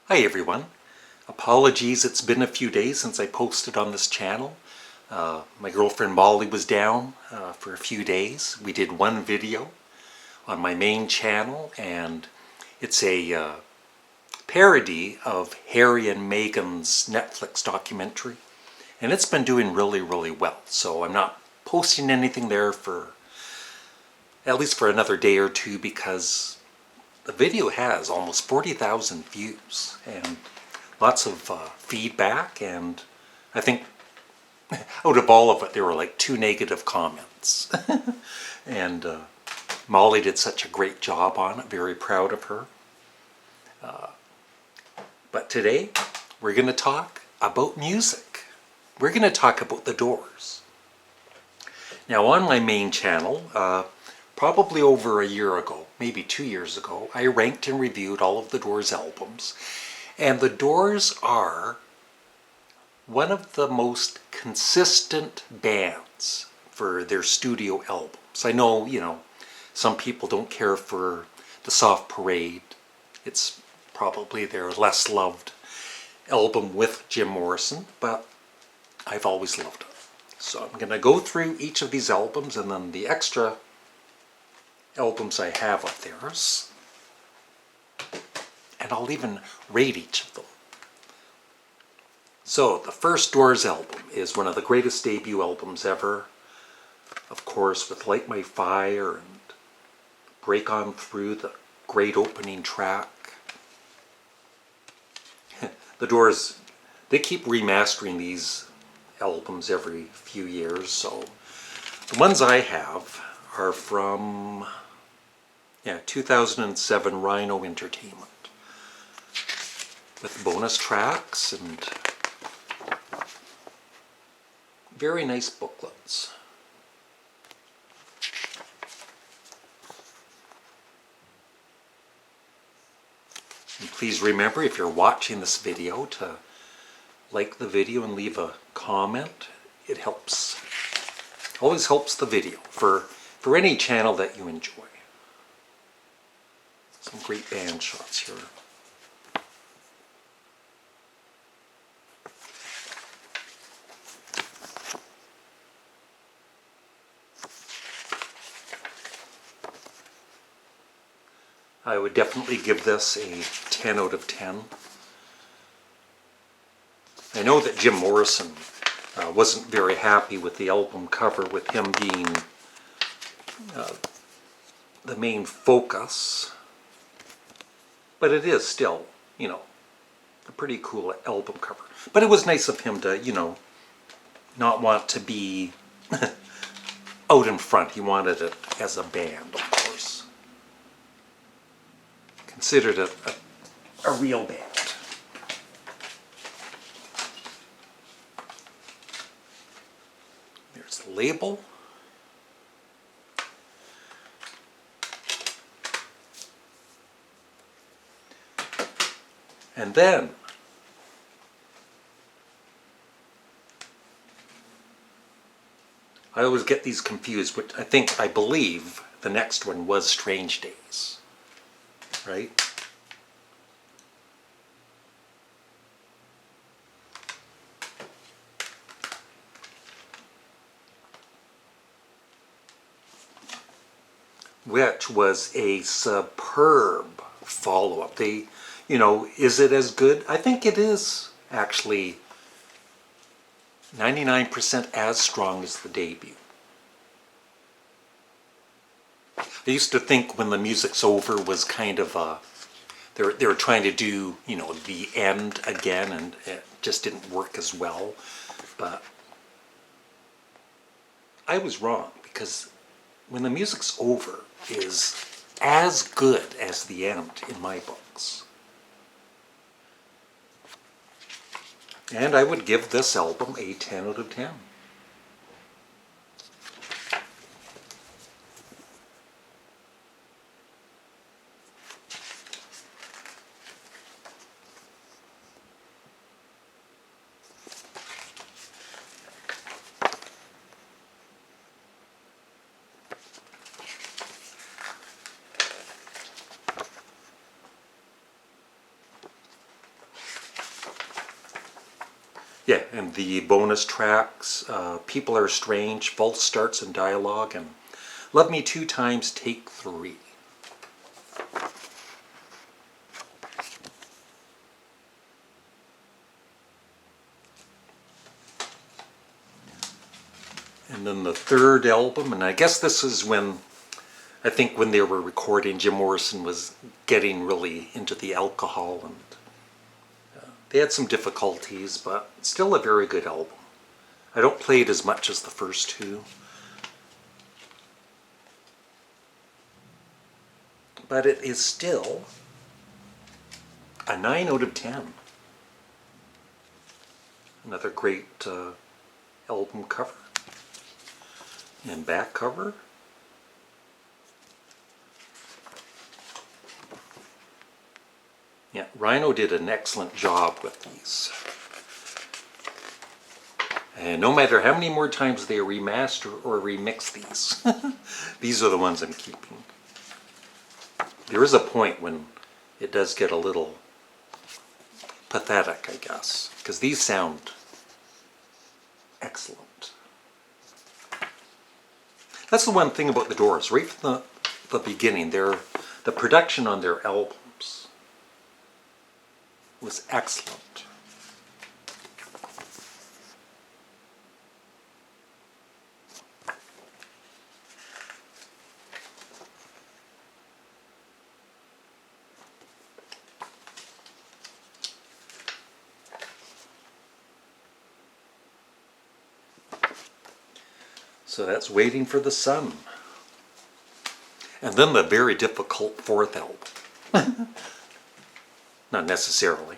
Hi everyone. Apologies, it's been a few days since I posted on this channel. My girlfriend Molly was down for a few days. We did one video on my main channel, and it's a parody of Harry and Meghan's Netflix documentary. And it's been doing really well, so I'm not posting anything there for at least for another day or two, because the video has almost 40,000 views and lots of feedback, and I think out of all of it there were like 2 negative comments. And Molly did such a great job on it, very proud of her. But today we're going to talk about music. We're going to talk about the Doors. Now on my main channel, probably over a year ago, maybe 2 years ago, I ranked and reviewed all of the Doors albums. And the Doors are one of the most consistent bands for their studio albums. I know, some people don't care for the Soft Parade. It's probably their less loved album with Jim Morrison, but I've always loved it. So I'm going to go through each of these albums and then the extra albums I have of theirs, and I'll even rate each of them. So the first Doors album is one of the greatest debut albums ever, of course, with Light My Fire and Break On Through, the great opening track. The Doors, they keep remastering these albums every few years, so the ones I have are from 2007 Rhino Entertainment, with bonus tracks and very nice booklets. And please remember, if you're watching this video, to like the video and leave a comment. It helps, always helps the video for any channel that you enjoy. Some great band shots here. I would definitely give this a 10 out of 10. I know that Jim Morrison wasn't very happy with the album cover, with him being the main focus, but it is still, a pretty cool album cover. But it was nice of him to, not want to be out in front. He wanted it as a band, of course. Considered it a real band. There's the label. And then I always get these confused, which I believe the next one was Strange Days, right? Which was a superb follow-up. They, is it as good? I think it is actually 99% as strong as the debut. I used to think When the Music's Over was kind of they were trying to do, the end again, and it just didn't work as well. But I was wrong, because When the Music's Over is as good as the end in my books. And I would give this album a 10 out of 10. Yeah, and the bonus tracks, People Are Strange, False Starts and Dialogue, and Love Me Two Times, Take Three. And then the third album, and I guess this is when, I think when they were recording, Jim Morrison was getting really into the alcohol, and they had some difficulties, but still a very good album. I don't play it as much as the first two, but it is still a 9 out of 10. Another great album cover and back cover. Yeah, Rhino did an excellent job with these. And no matter how many more times they remaster or remix these, these are the ones I'm keeping. There is a point when it does get a little pathetic, I guess, because these sound excellent. That's the one thing about the Doors. Right from the beginning, the production on their albums was excellent. So that's Waiting for the Sun. And then the very difficult fourth album. Not necessarily.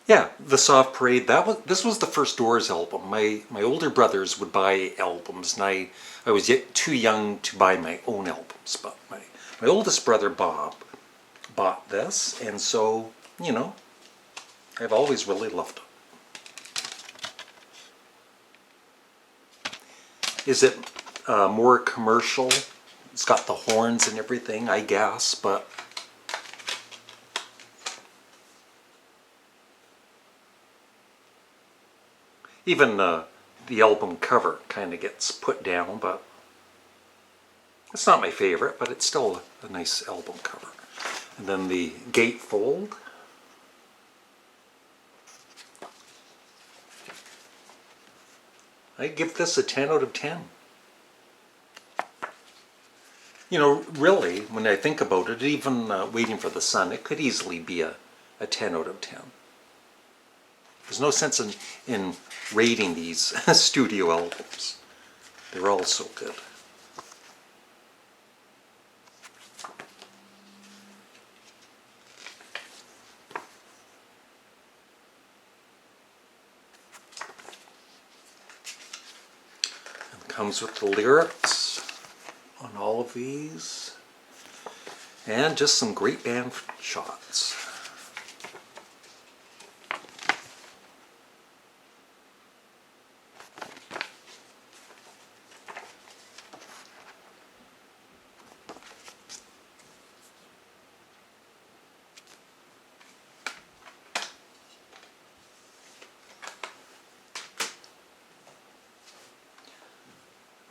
Yeah, The Soft Parade. This was the first Doors album. My older brothers would buy albums, and I was yet too young to buy my own albums. But my oldest brother, Bob, bought this, and so, you know, I've always really loved it. Is it more commercial? It's got the horns and everything, I guess, but even the album cover kind of gets put down, but it's not my favorite, but it's still a nice album cover. And then the gatefold. I give this a 10 out of 10. You know, really, when I think about it, even Waiting for the Sun, it could easily be a 10 out of 10. There's no sense in rating these studio albums. They're all so good. And it comes with the lyrics on all of these. And just some great band shots.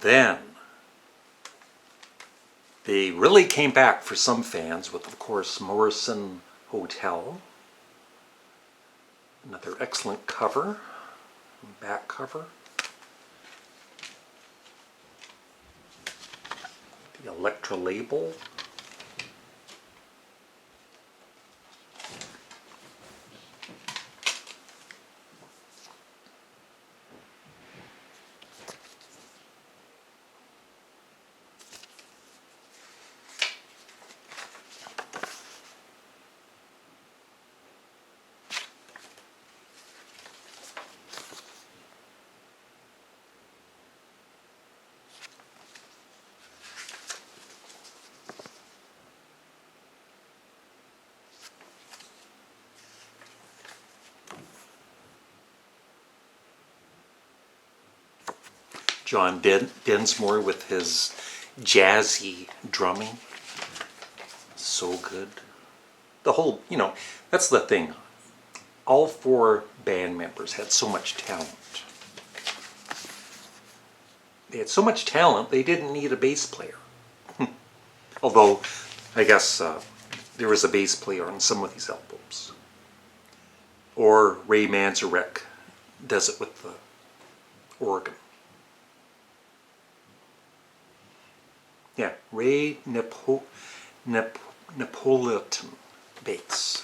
Then, they really came back for some fans with, of course, Morrison Hotel. Another excellent cover, back cover. The Elektra label. John Densmore with his jazzy drumming. So good. The whole, you know, that's the thing. all four band members had so much talent. They had so much talent, they didn't need a bass player. Although, I guess there was a bass player on some of these albums. Or Ray Manzarek does it with the organ. Yeah, Ray Neapolitan bass.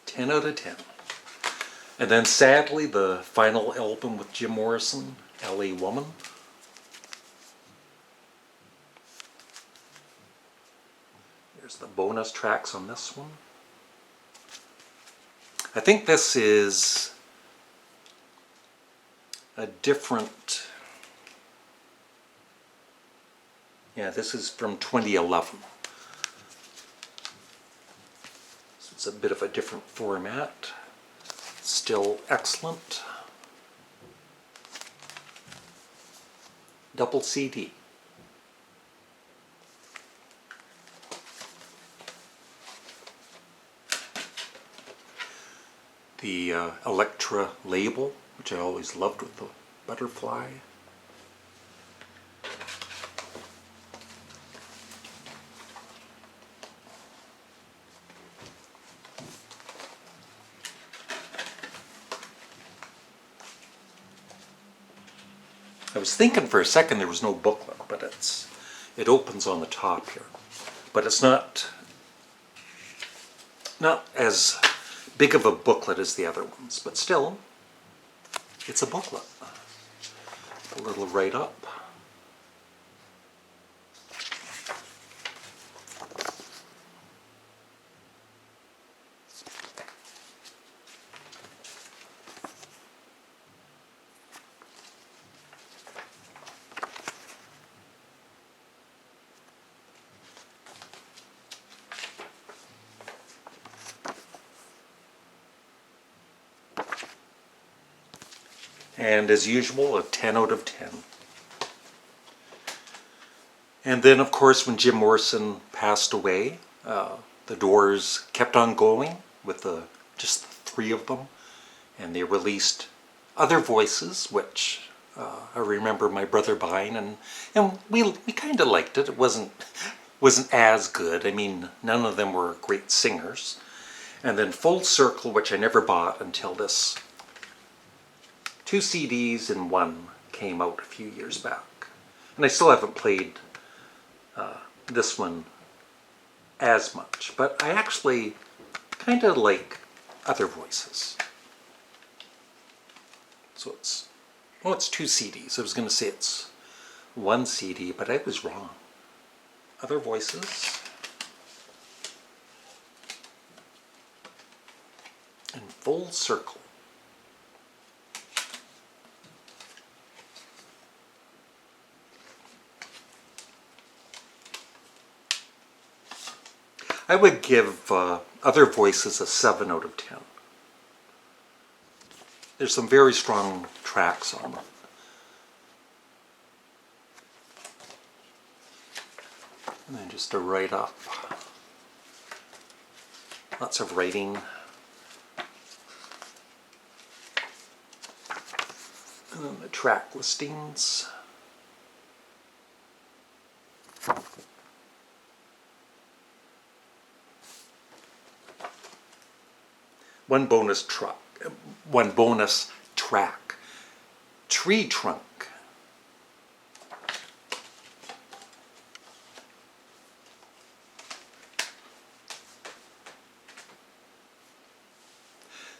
Ten out of 10. And then sadly, the final album with Jim Morrison, LA Woman. There's the bonus tracks on this one. I think this is a different, yeah, this is from 2011. So it's a bit of a different format. Still excellent. Double CD. The Electra label, which I always loved with the butterfly. I was thinking for a second there was no booklet, but it opens on the top here. But it's not as big of a booklet as the other ones, but still, it's a booklet. A little write-up. And as usual, a 10 out of 10. And then, of course, when Jim Morrison passed away, the Doors kept on going with just the three of them. And they released Other Voices, which I remember my brother buying, and we kind of liked it. It wasn't as good. I mean, none of them were great singers. And then Full Circle, which I never bought until this. 2 CDs and 1 came out a few years back. And I still haven't played this one as much, but I actually kind of like Other Voices. So it's 2 CDs. I was going to say it's 1 CD, but I was wrong. Other Voices. And Full Circle. I would give Other Voices a 7 out of 10. There's some very strong tracks on it. And then just a write-up. Lots of writing. And then the track listings. One bonus track, Tree Trunk.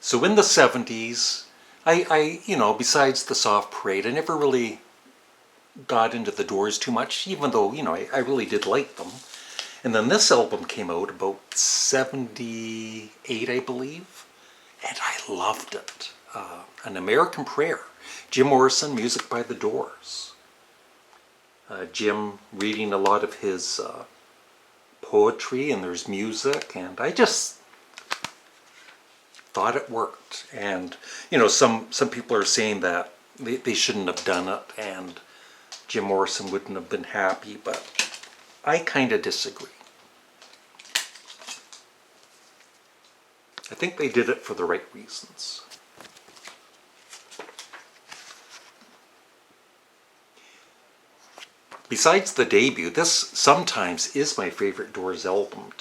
So in the 70s, I besides the Soft Parade, I never really got into the Doors too much, even though, I really did like them. And then this album came out about 78, I believe. And I loved it. An American Prayer. Jim Morrison, music by the Doors. Jim reading a lot of his poetry, and there's music, and I just thought it worked. And, some people are saying that they shouldn't have done it, and Jim Morrison wouldn't have been happy, but I kind of disagree. I think they did it for the right reasons. Besides the debut, this sometimes is my favorite Doors album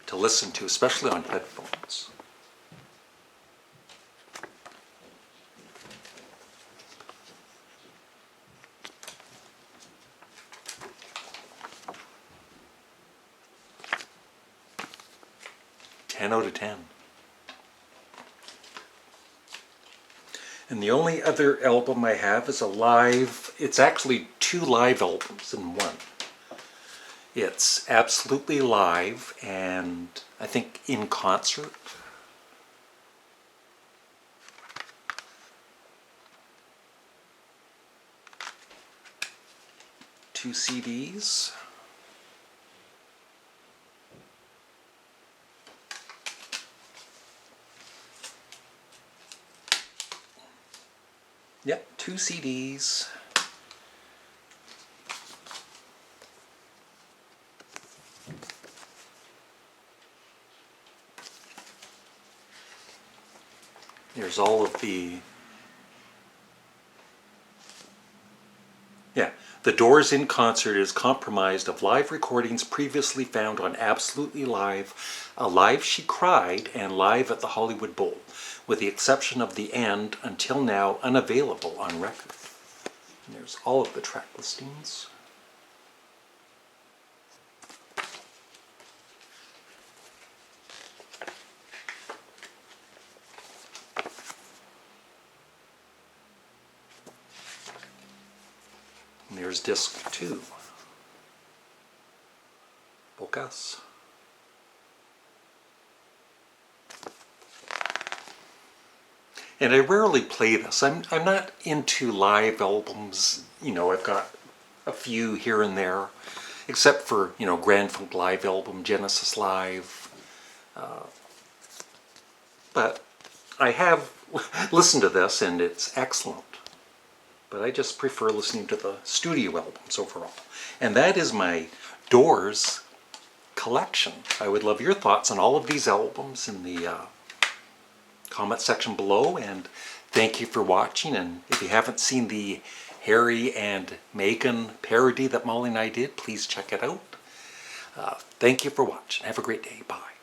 to listen to, especially on headphones. Out of 10. And the only other album I have is a live, it's actually 2 live albums in one. It's Absolutely Live and I think In Concert. 2 CDs. Yep, 2 CDs. There's all of the... Yeah, The Doors in Concert is comprised of live recordings previously found on Absolutely Live, a Live She Cried, and Live at the Hollywood Bowl, with the exception of the end, until now unavailable on record. And there's all of the track listings. And there's disc 2. Bocas. And I rarely play this. I'm not into live albums. You know, I've got a few here and there, except for, you know, Grand Funk Live album, Genesis Live. But I have listened to this and it's excellent. But I just prefer listening to the studio albums overall. And that is my Doors collection. I would love your thoughts on all of these albums in the comment section below, and thank you for watching. And if you haven't seen the Harry and Meghan parody that Molly and I did, please check it out. Thank you for watching. Have a great day. Bye.